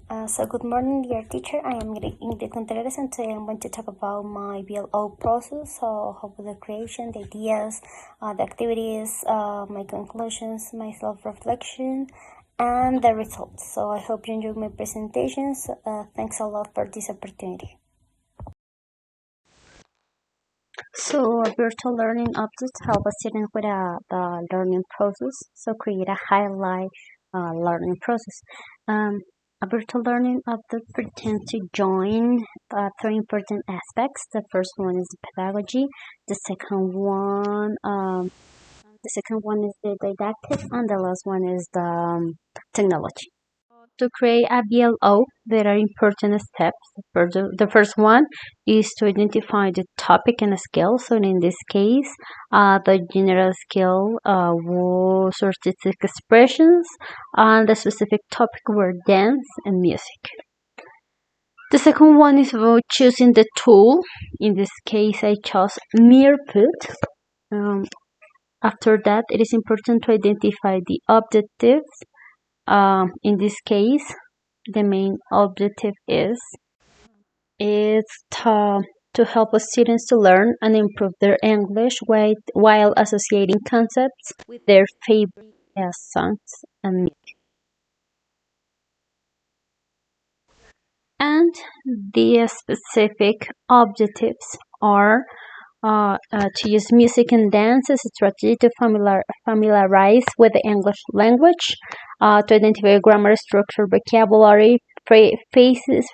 Good morning, dear teacher. I am Ingrid Contreras, and today I'm going to talk about my BLO process. So, how the creation, the ideas, the activities, my conclusions, my self-reflection, and the results. So, I hope you enjoy my presentations. Thanks a lot for this opportunity. So, virtual learning objects help a student with the learning process. So, create a highlight learning process. A virtual learning object pretends to join three important aspects. The first one is the pedagogy. The second one is the didactic, and the last one is the technology. To create a BLO, there are important steps. The first one is to identify the topic and skill. So in this case, the general skill was artistic expressions, and the specific topic were dance and music. The second one is about choosing the tool. In this case, I chose Mirput. After that, it is important to identify the objectives. In this case, the main objective is to help students to learn and improve their English while associating concepts with their favorite songs and music. And the specific objectives are to use music and dance as a strategy to familiarize with the English language, to identify grammar, structure, vocabulary, phrases,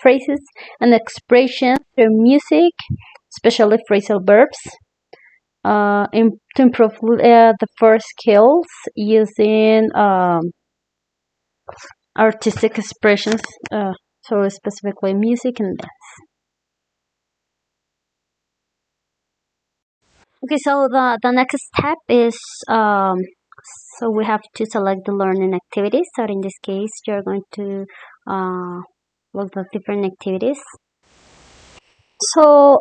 and expressions through music, especially phrasal verbs, to improve the first skills using artistic expressions, so specifically music and dance. Okay, so the next step is so we have to select the learning activities. So in this case, you're going to look at different activities. So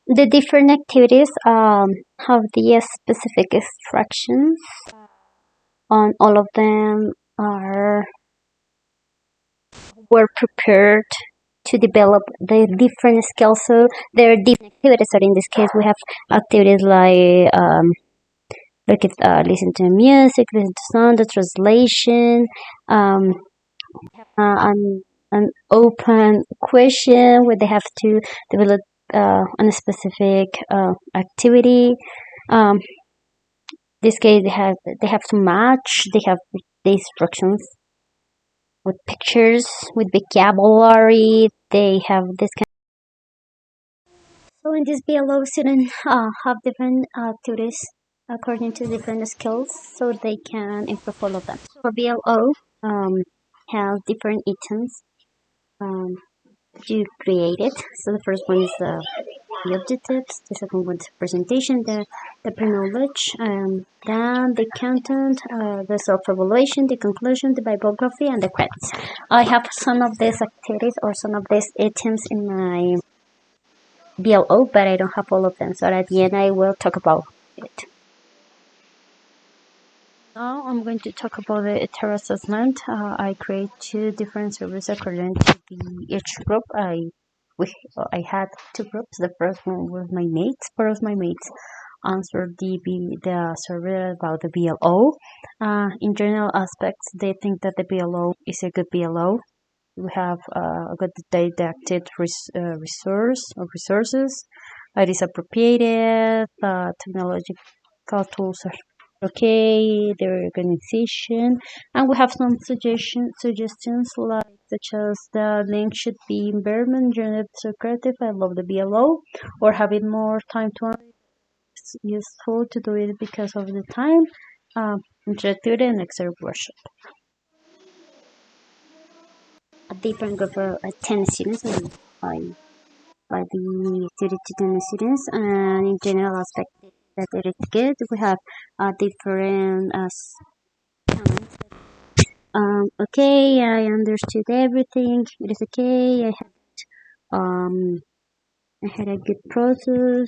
the different activities have the specific instructions. On all of them were prepared to develop the different skills. So there are different activities. So in this case, we have activities like listen to music, listen to sound, the translation, an open question where they have to develop on a specific activity. This case, they have to match. They have the instructions with pictures, with vocabulary. They have this kind. So in this BLO, students have different activities according to different skills, so they can improve all of them. So BLO has different items to create it. So the first one is the objectives, the second one is presentation, the pre-knowledge, then the content, the self-evaluation, the conclusion, the bibliography, and the credits. I have some of these activities or some of these items in my BLO, but I don't have all of them, so at the end I will talk about it. Now I'm going to talk about the ITER assessment. I create two different surveys according to each group. I had two groups. The first one was my mates. Part of my mates answered the survey about the BLO. In general aspects, they think that the BLO is a good BLO. We have a good didactic resources. It is appropriated. Technological tools are okay, their organization, and we have some suggestions like such as the link should be environment generated so creative. I love the BLO, or having more time to it's useful to do it because of the time. Interactive and exert workshop. A different group of 10 students by the 30 to 10 students, and in general aspect that it is good. We have different comments. Okay, I understood everything. It is okay. I had a good process.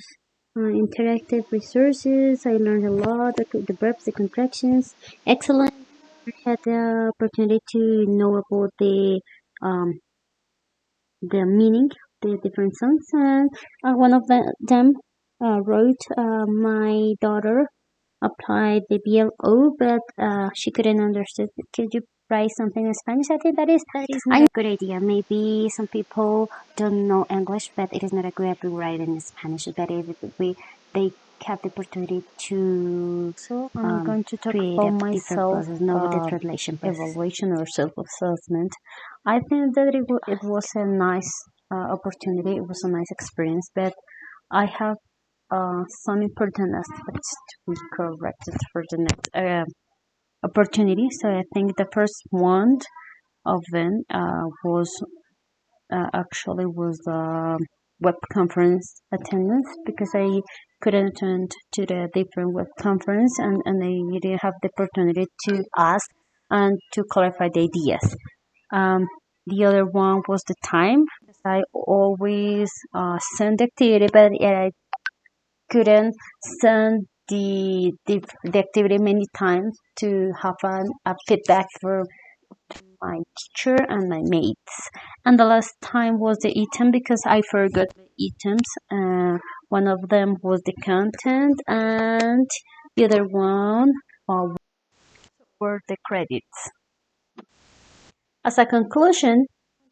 Interactive resources. I learned a lot. The verbs, the contractions. Excellent. I had the opportunity to know about the the meaning, the different songs, and one of them wrote, "My daughter applied the BLO, but she couldn't understand. Could you write something in Spanish?" I think that is not a good idea. Maybe some people don't know English, but it is not a good idea to write in Spanish. But if they have the opportunity to So I'm going to talk create about a different myself process, know the translation process. evaluation or self-assessment. I think that it was a nice opportunity. It was a nice experience, but I have some important aspects to be corrected for the next opportunity. So I think the first one of them was the web conference attendance, because I couldn't attend to the different web conference, and I didn't have the opportunity to ask and to clarify the ideas. Um, the other one was the time, because I always send the activity, but I couldn't send the activity many times to have a feedback for my teacher and my mates. And the last time was the item, because I forgot the items. One of them was the content, and the other one were the credits. As a conclusion,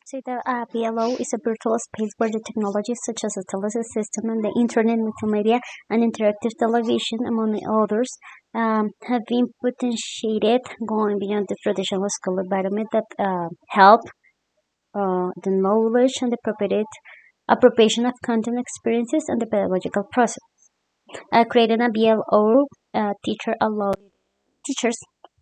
say that BLO is a virtual space where the technologies such as the telesis system and the internet, multimedia, and interactive television, among others, have been potentiated, going beyond the traditional school environment, that help the knowledge and the appropriation of content experiences and the pedagogical process. Creating a BLO teachers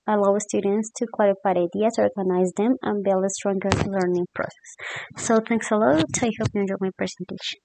allow students to clarify ideas, organize them, and build a stronger learning process. So thanks a lot. I hope you enjoyed my presentation.